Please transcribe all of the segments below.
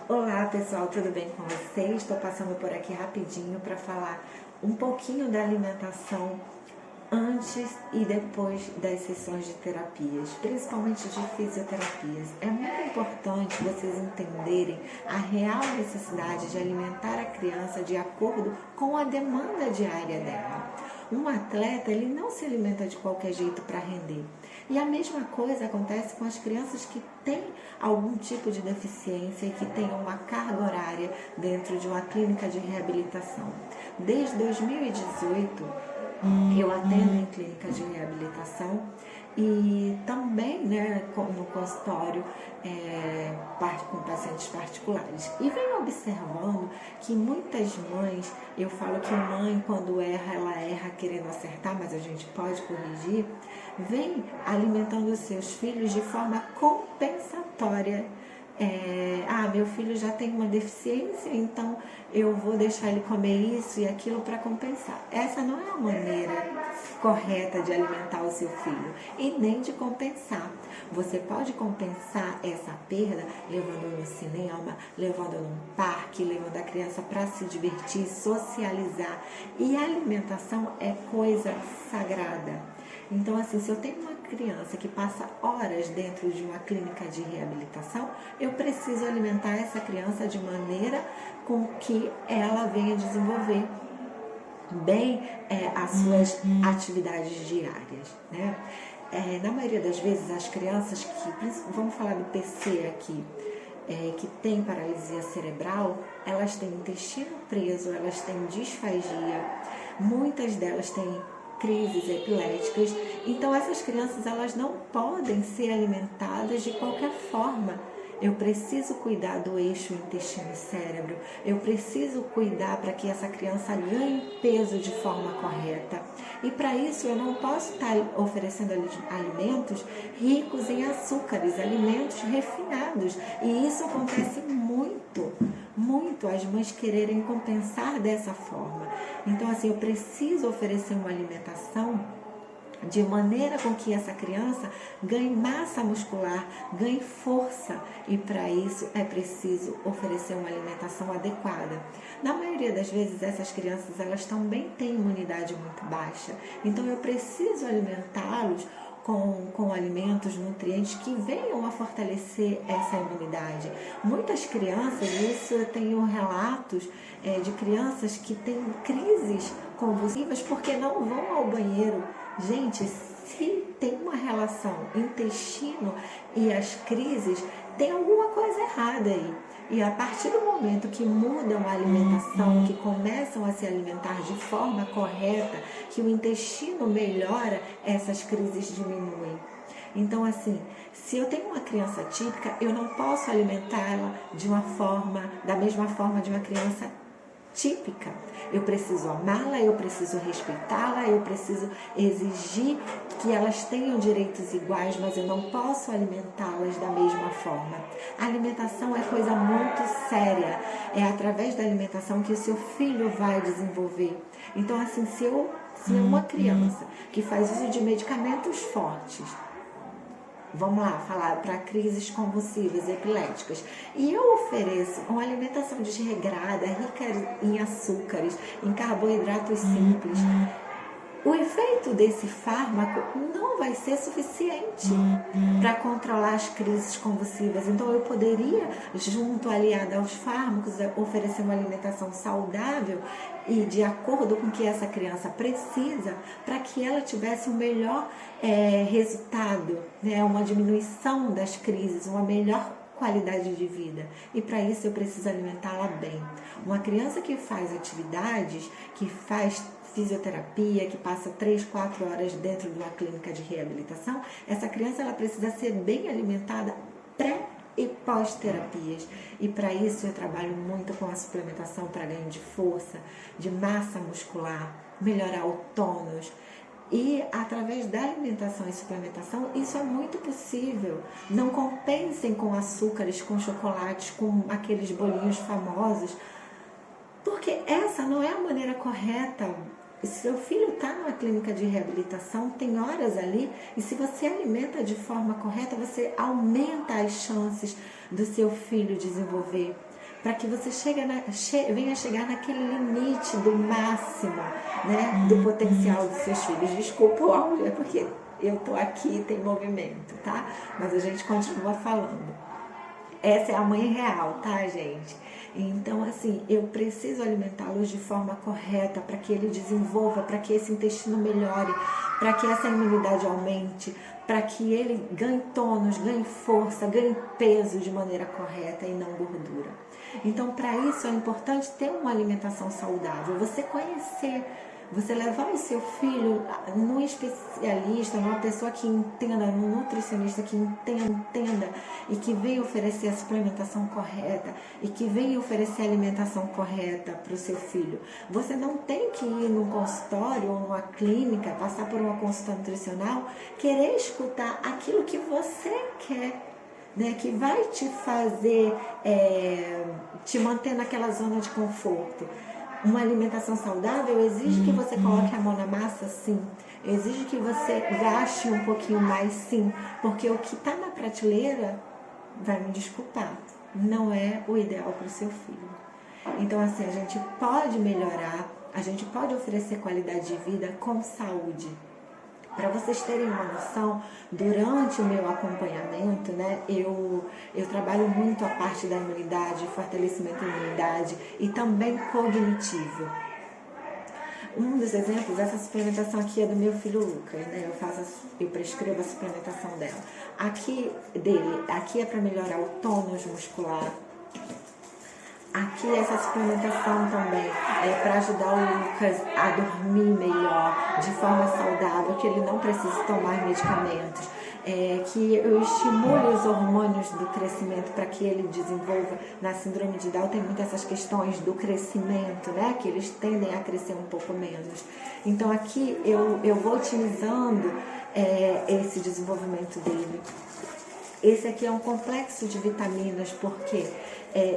Olá pessoal, tudo bem com vocês? Estou passando por aqui rapidinho para falar um pouquinho da alimentação antes e depois das sessões de terapias, principalmente de fisioterapias. É muito importante vocês entenderem a real necessidade de alimentar a criança de acordo com a demanda diária dela. Um atleta, ele não se alimenta de qualquer jeito para render. E a mesma coisa acontece com as crianças que têm algum tipo de deficiência e que têm uma carga horária dentro de uma clínica de reabilitação. Desde 2018, eu atendo em clínicas de reabilitação e também no consultório com pacientes particulares. E venho observando que muitas mães, eu falo que mãe quando erra, ela erra querendo acertar, mas a gente pode corrigir, vem alimentando os seus filhos de forma compensatória. Meu filho já tem uma deficiência, então eu vou deixar ele comer isso e aquilo para compensar. Essa não é a maneira correta de alimentar o seu filho e nem de compensar. Você pode compensar essa perda levando no cinema, levando num parque, levando a criança para se divertir, socializar. E a alimentação é coisa sagrada. Então, assim, se eu tenho uma criança que passa horas dentro de uma clínica de reabilitação, eu preciso alimentar essa criança de maneira com que ela venha desenvolver bem as suas atividades diárias, né? Na maioria das vezes, as crianças vamos falar do PC aqui, que tem paralisia cerebral, elas têm intestino preso, elas têm disfagia, muitas delas têm crises epiléticas. Então essas crianças, elas não podem ser alimentadas de qualquer forma. Eu preciso cuidar do eixo intestino-cérebro, eu preciso cuidar para que essa criança ganhe peso de forma correta. E para isso eu não posso estar oferecendo alimentos ricos em açúcares, alimentos refinados. E isso acontece muito, as mães quererem compensar dessa forma. Então, assim, eu preciso oferecer uma alimentação de maneira com que essa criança ganhe massa muscular, ganhe força, e para isso é preciso oferecer uma alimentação adequada. Na maioria das vezes, essas crianças, elas também têm imunidade muito baixa, então eu preciso alimentá-los com alimentos, nutrientes que venham a fortalecer essa imunidade. Muitas crianças, isso eu tenho relatos de crianças que têm crises convulsivas porque não vão ao banheiro. Gente, se tem uma relação intestino e as crises, tem alguma coisa errada aí. E a partir do momento que mudam a alimentação, que começam a se alimentar de forma correta, que o intestino melhora, essas crises diminuem. Então, assim, se eu tenho uma criança típica, eu não posso alimentá-la da mesma forma de uma criança típica. Eu preciso amá-la, eu preciso respeitá-la, eu preciso exigir que elas tenham direitos iguais, mas eu não posso alimentá-las da mesma forma. A alimentação é coisa muito séria. É através da alimentação que o seu filho vai desenvolver. Então, assim, se uma criança que faz uso de medicamentos fortes, vamos lá, falar para crises convulsivas, epiléticas, e eu ofereço uma alimentação desregrada, rica em açúcares, em carboidratos simples, o efeito desse fármaco não vai ser suficiente para controlar as crises convulsivas. Então eu poderia, aliada aos fármacos, oferecer uma alimentação saudável e de acordo com o que essa criança precisa, para que ela tivesse um melhor resultado, né? Uma diminuição das crises, uma melhor qualidade de vida. E para isso eu preciso alimentá-la bem. Uma criança que faz atividades, que faz fisioterapia, que passa 3, 4 horas dentro de uma clínica de reabilitação, essa criança, ela precisa ser bem alimentada pré e pós-terapias. E para isso eu trabalho muito com a suplementação para ganho de força, de massa muscular, melhorar o tônus. E através da alimentação e suplementação, isso é muito possível. Não compensem com açúcares, com chocolates, com aqueles bolinhos famosos, porque essa não é a maneira correta. Seu filho está numa clínica de reabilitação, tem horas ali, e se você alimenta de forma correta, você aumenta as chances do seu filho desenvolver para que você venha chegar naquele limite do máximo, né, do potencial dos seus filhos. Desculpa o áudio, é porque eu tô aqui e tem movimento, tá? Mas a gente continua falando. Essa é a mãe real, tá, gente? Então, assim, eu preciso alimentá-los de forma correta para que ele desenvolva, para que esse intestino melhore, para que essa imunidade aumente, para que ele ganhe tônus, ganhe força, ganhe peso de maneira correta e não gordura. Então, para isso é importante ter uma alimentação saudável, você conhecer, você levar o seu filho num especialista, numa pessoa que entenda, num nutricionista que entenda e que venha oferecer a suplementação correta e que venha oferecer a alimentação correta para o seu filho. Você não tem que ir num consultório ou numa clínica, passar por uma consulta nutricional, querer escutar aquilo que você quer, né, que vai te fazer te manter naquela zona de conforto. Uma alimentação saudável exige que você coloque a mão na massa, sim. Exige que você gaste um pouquinho mais, sim. Porque o que está na prateleira, vai me desculpar, não é o ideal para o seu filho. Então, assim, a gente pode melhorar, a gente pode oferecer qualidade de vida com saúde. Para vocês terem uma noção, durante o meu acompanhamento, né, eu trabalho muito a parte da imunidade, fortalecimento da imunidade e também cognitivo. Um dos exemplos, essa suplementação aqui é do meu filho Lucas, né? Eu prescrevo a suplementação dela. Aqui é para melhorar o tônus muscular. Aqui essa suplementação também é para ajudar o Lucas a dormir melhor, de forma saudável, que ele não precise tomar medicamentos, que eu estimule os hormônios do crescimento para que ele desenvolva. Na síndrome de Down tem muitas essas questões do crescimento, né, que eles tendem a crescer um pouco menos. Então aqui eu vou otimizando esse desenvolvimento dele. Esse aqui é um complexo de vitaminas, porque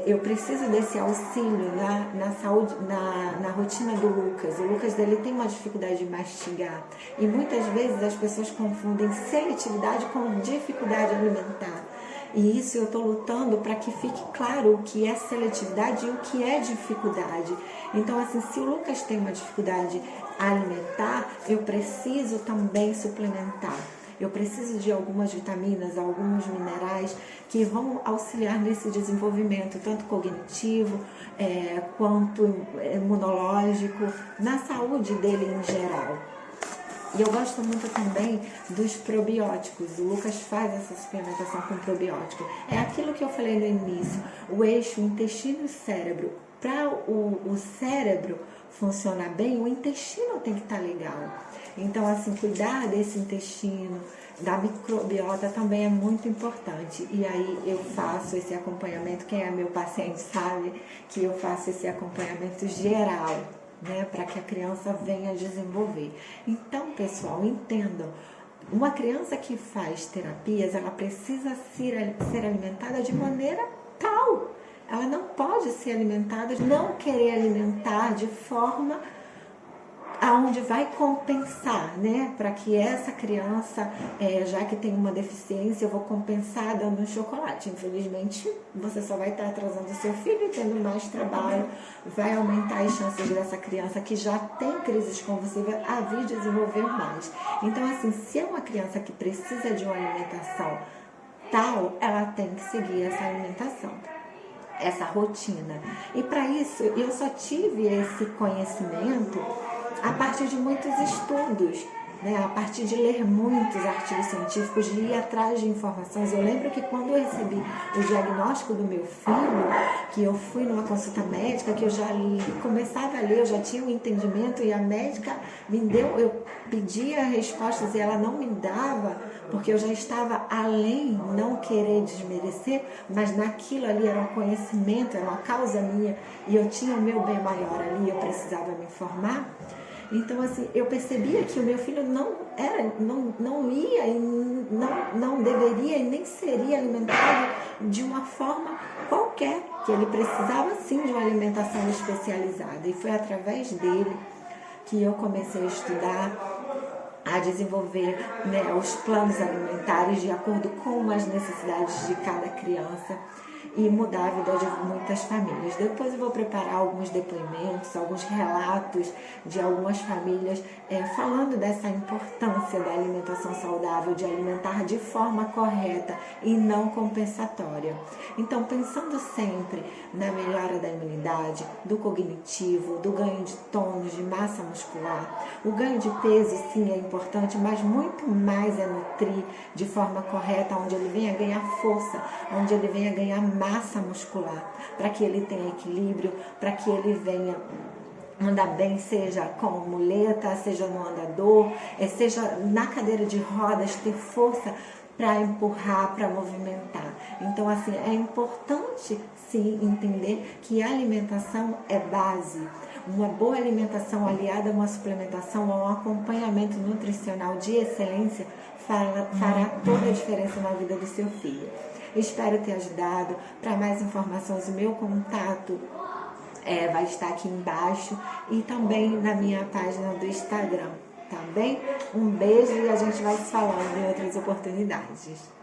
eu preciso desse auxílio na saúde, na rotina do Lucas. O Lucas dele tem uma dificuldade de mastigar. E muitas vezes as pessoas confundem seletividade com dificuldade alimentar. E isso eu estou lutando para que fique claro o que é seletividade e o que é dificuldade. Então, assim, se o Lucas tem uma dificuldade alimentar, eu preciso também suplementar. Eu preciso de algumas vitaminas, alguns minerais que vão auxiliar nesse desenvolvimento, tanto cognitivo quanto imunológico, na saúde dele em geral. E eu gosto muito também dos probióticos. O Lucas faz essa suplementação com probiótico. É aquilo que eu falei no início, o eixo intestino e cérebro. Para o cérebro funcionar bem, o intestino tem que estar legal. Então, assim, cuidar desse intestino, da microbiota também é muito importante. E aí eu faço esse acompanhamento, quem é meu paciente sabe que eu faço esse acompanhamento geral, né, para que a criança venha desenvolver. Então, pessoal, entendam, uma criança que faz terapias, ela precisa ser alimentada de maneira tal. Ela não pode ser alimentada, não querer alimentar de forma aonde vai compensar, né? Para que essa criança, já que tem uma deficiência, eu vou compensar dando um chocolate. Infelizmente, você só vai estar atrasando o seu filho e tendo mais trabalho, vai aumentar as chances dessa criança que já tem crises convulsivas a vir desenvolver mais. Então, assim, se é uma criança que precisa de uma alimentação tal, ela tem que seguir essa alimentação, essa rotina. E para isso, eu só tive esse conhecimento a partir de muitos estudos, né? A partir de ler muitos artigos científicos, de ir atrás de informações. Eu lembro que quando eu recebi o diagnóstico do meu filho, que eu fui numa consulta médica, que eu já começava a ler, eu já tinha um entendimento, e a médica me deu, eu pedia respostas e ela não me dava, porque eu já estava além, não querer desmerecer, mas naquilo ali era um conhecimento, era uma causa minha, e eu tinha o meu bem maior ali, eu precisava me informar. Então, assim, eu percebia que o meu filho não ia e não deveria e nem seria alimentado de uma forma qualquer, que ele precisava sim de uma alimentação especializada. E foi através dele que eu comecei a estudar, a desenvolver, né, os planos alimentares de acordo com as necessidades de cada criança. e mudar a vida de muitas famílias. Depois eu vou preparar alguns depoimentos, alguns relatos de algumas famílias falando dessa importância da alimentação saudável, de alimentar de forma correta e não compensatória. Então, pensando sempre na melhora da imunidade, do cognitivo, do ganho de tônus, de massa muscular, o ganho de peso sim é importante, mas muito mais é nutrir de forma correta, onde ele venha ganhar força, onde ele venha ganhar massa muscular, para que ele tenha equilíbrio, para que ele venha andar bem, seja com muleta, seja no andador, seja na cadeira de rodas, ter força para empurrar, para movimentar. Então, assim, é importante sim entender que a alimentação é base. Uma boa alimentação aliada a uma suplementação ou um acompanhamento nutricional de excelência fará toda a diferença na vida do seu filho. Espero ter ajudado. Para mais informações, o meu contato vai estar aqui embaixo e também na minha página do Instagram, tá bem? Um beijo e a gente vai se falando em outras oportunidades.